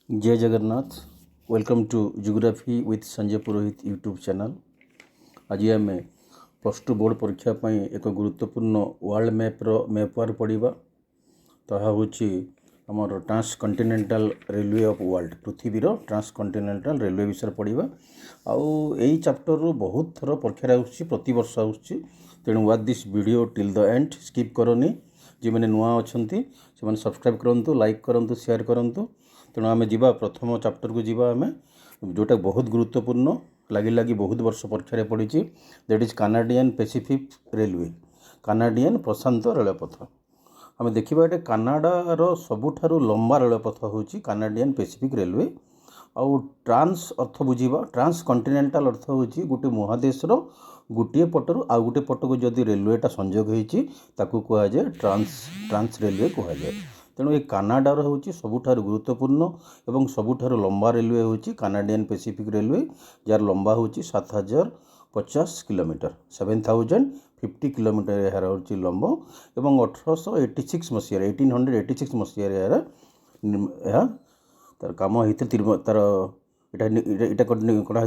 जय Jagannath. Welcome to geography with Sanjay Purohit YouTube channel. आज आम प्लस टू बोर्ड परीक्षा एक गुरुत्वपूर्ण वर्ल्ड मैपर पढ़ा। ताहा होची हमर ट्रांसकंटिनेंटल रेलवे ऑफ वर्ल्ड, पृथ्वीर ट्रांसकंटिनेंटल रेलवे विषय पढ़ा। आउ यही चैप्टर रू बहुत थर परीक्षा आसुची, प्रति वर्ष आसुची। तेणु watch this video till the end, skip करनी। जो मैंने नुआ अच्छा से सब्सक्राइब करूँ, लाइक करूँ, शेयर करूँ। तेणु आम जा प्रथम चैप्टर को जीवा आम जोटा बहुत गुरुत्वपूर्ण लगी बहुत वर्ष परीक्षा पड़ी। दैट इज कानाडियन पैसिफिक रेलवे, कानाडियन प्रशांत रेलपथ। आम देखा ये कानाडार सबुठारु लंबा रेलपथ होची कानाडियन पैसिफिक रेलवे। आउ ट्रांस अर्थ बुझा, ट्रांस कंटिनेंटाल अर्थ होची गोटे महादेशर गोटे पटरु आउ गोटे पटक जदि रेलवेटा संजोग होती कहुए ट्रांस रेलवे कहुए। तेणु ये कानाडार होची सबुठारु गुरुत्वपूर्ण एवं सबुठारु लंबा रेलवे होची कानाडियन पैसिफिक रेलवे, जार लंबा होची 7050 किलोमीटर, 7050 किलोमीटर यार होची लंब। एवं 1886 मसीह तार काम होता तार इटा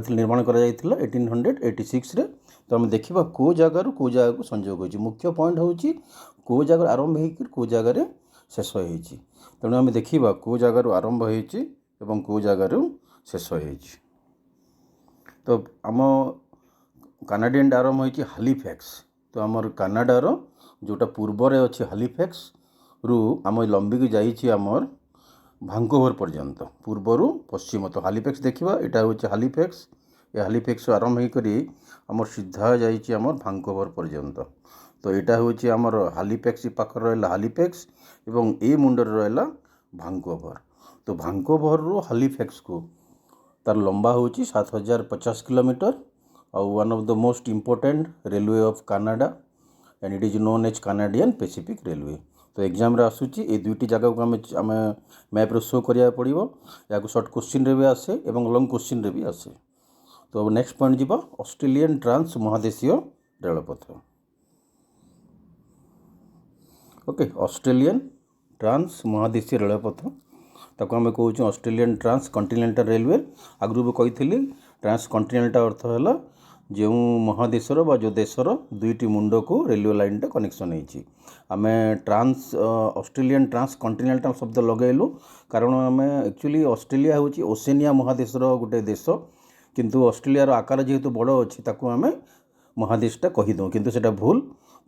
निर्माण कर 1886 रे। तो आम देखा कौ जगार कौ जगह को संजोग होची। मुख्य पॉइंट होची कौ जगार आरंभ होकर कौ जगार शेष होती। तेणु आम देखा कौ जगार आरंभ होती एवं कौ जगार शेष होती। तो आम कानाडियन आरंभ होती हालीफैक्स। तो आमर कानाडार जोटा पूर्वर अच्छी हालीफैक्स रु आम लंबिक जाइए आमर भांकोवर पर्यंत, पूर्वर पश्चिम। तो हालीफैक्स देखा यहाँ हूँ हालीफैक्स। ये हालीफैक्स आरंभ होकर आमर सीधा जाइए आमर भांकोवर पर्यंत। तो यहाँ हूँ आमर हालीफैक्स पाखर रहा हालीफैक्स एवं ए मुंडर रहा भांकोवर। तो भांकोवर रु हालीफैक्स को तार लंबा होची 7050 किलोमीटर। और one of the most important railway of Canada and it is known as Canadian Pacific railway. तो एग्जाम रे आसूची ए दुईटी जगह को आम मैप रे शो करिया पड़िबो। या शॉर्ट क्वेश्चन रे भी आसे एवं लॉन्ग क्वेश्चन रे भी आसे। तो नेक्स्ट पॉइंट जीवा ऑस्ट्रेलियन ट्रांस महादेशीय रेलपथ। ओके, ऑस्ट्रेलियन ट्रांस महादेशीय रेलपथ ताको आम कहूँ ऑस्ट्रेलियन ट्रांस कंटिनेंटल रेलवे। आगु भी कही ट्रांस कंटिनेंटल अर्थ है जो महादेशर बा जो देशर दुईटी मुंड को रेलवे लाइन टा कनेक्शन होती। आम ट्रांस ऑस्ट्रेलियन ट्रांस कंटिनेंटल शब्द लगेलु कारण आम एक्चुअली ऑस्ट्रेलिया हूँ ओसेनिया महादेशर गोटे देश, किंतु ऑस्ट्रेलियार आकार जेहेतु बड़ अच्छी ताकू आम महादेशटा कहीदे, किंतु सेटा भूल।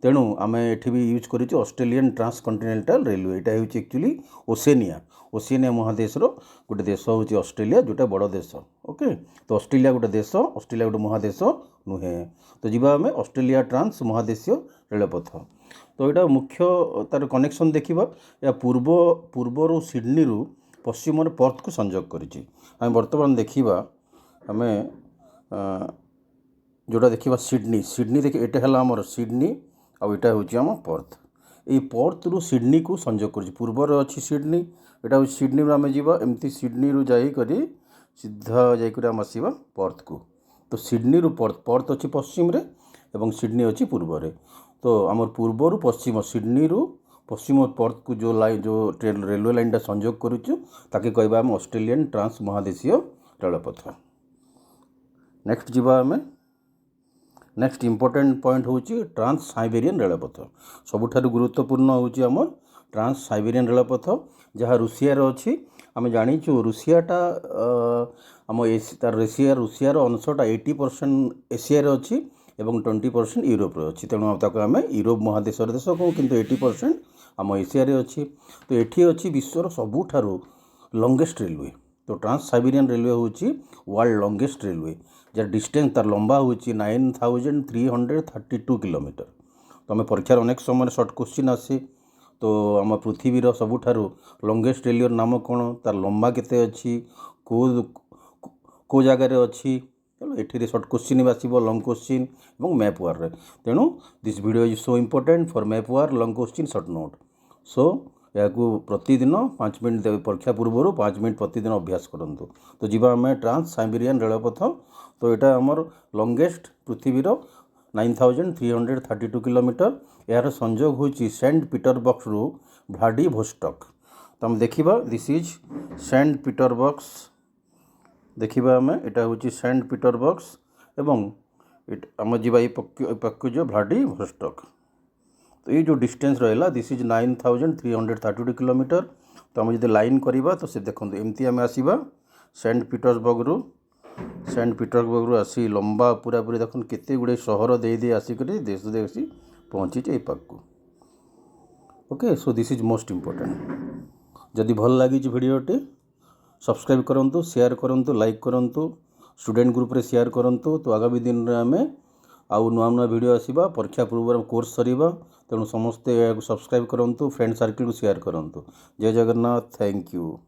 तेणु आम एठी भी यूज करें ऑस्ट्रेलियन ट्रांस कंटिनेंटल रेलवे। यहाँ हूँ एक्चुअली ओसेनिया महादेशर गोटे देश हूँ ऑस्ट्रेलिया, जोटा बड़ देश। ओके, तो ऑस्ट्रेलिया गोटे देश, ऑस्ट्रेलिया गोटे महादेश नुहे। तो जीवा आम ऑस्ट्रेलिया ट्रांस महादेशीय रेलपथ। तो यहाँ मुख्य तार कनेक्शन देखा या पूर्वर सिडनी रु पश्चिम पर्थ को संजोग करिछि। आम बर्तमान देखा आम जोटा देखा सिडनी देखिए यहाँ है आमर सिडनी आउ यहाँ हूँ आम पर्थ। ये पर्थ रु सिडनी को संजोग कर पूर्वर अच्छी सिडनी, यहाँ हूँ सिडनी आम जा एमती सिडनी रु जाकर सीधा जाकर आम आसवा पर्थ को। तो सिडनी रु पर्थ अच्छी पश्चिम रे एवं सिडनी अच्छी पूर्व रे। तो आमर पूर्वर पश्चिम सिडनी रु पश्चिम पर्थ को जो लाइन जो रेलवे लाइन टा संजोग करुचु ताके कहबा आम ऑस्ट्रेलियन ट्रांस महादेशीय रेलपथ। नेक्स्ट जीवा आम नेक्स्ट इम्पोर्टेंट पॉइंट हूँ ट्रांस साइबेरियन रेलपथ। सबुठारु गुरुत्वपूर्ण हूँ आमर ट्रांस साइबेरियन रेलपथ जहाँ रुषियार अच्छी। आम जाचु रुषियाटा आम रुषियार अंशटा 80% एशियार अच्छी एवं 20% यूरोप अच्छी। तेणु आम यूरोप महादेशर देश कहूँ, किंतु 80% आम एशियार अच्छी। तो ये अच्छी विश्वर सबुठारु लंगेस्ट रेलवे। तो ट्रांस साइबेरियन रेलवे हूँ world longest railway, jar distance तार लंबा हूँ 9332 किलोमीटर। तो आम परीक्षार अनेक समय सर्ट क्वेश्चन आसे। तो आम पृथ्वीर सबुठारु लंगेस्ट रेलवे नाम कौन, तार लंबा केते अच्छी, को जगार अच्छी। चलो ये सर्ट क्वेश्चन भी आसो, लंग क्वेश्चन और मैप वार रे। तेणु this video is so important for map वार, long question, short note. So या प्रतिदिन 5 मिनट परीक्षा पूर्व 5 मिनट प्रतिदिन अभ्यास करूँ। तो जीवा आम ट्रांस साइबेरियन रेलपथ। तो यहाँ आमर लंगेस्ट पृथ्वीर 9332 किलोमीटर। यार संजोग होची सेंट पीटरबर्ग रु व्लादिवोस्तोक। तो आम देखा दिस इज सेंट पीटरबर्ग देखा आम यहाँ हूँ सेंट पीटरबर्ग एवं आम जा पाक जो व्लादिवोस्तोक। तो ये जो डिस्टेंस रहा दिस इज 9332 किलोमीटर। तो आम जो लाइन करवा तो से देखो एमती आम आसवा सेंट पीटरबर्ग रु आसी लंबा पूरा पूरी देखो केते गुड़े सहर दे दे आसिक देश देश पहुँची ये पाक को। Okay so this is most important. जदि भल लगी भिडियोटी सब्सक्राइब करूँ, शेयर करूँ, लाइक करूँ, स्टूडेंट ग्रुप रे शेयर करूँ। तो आगामी दिन में आम आउ नुआ नुआ वीडियो आसीबा परीक्षा पूर्व कोर्स सरीबा। तेणु समस्ते सब्सक्राइब करूँ, फ्रेंड सर्किल को शेयर करूँ। जय जगन्नाथ, थैंक यू।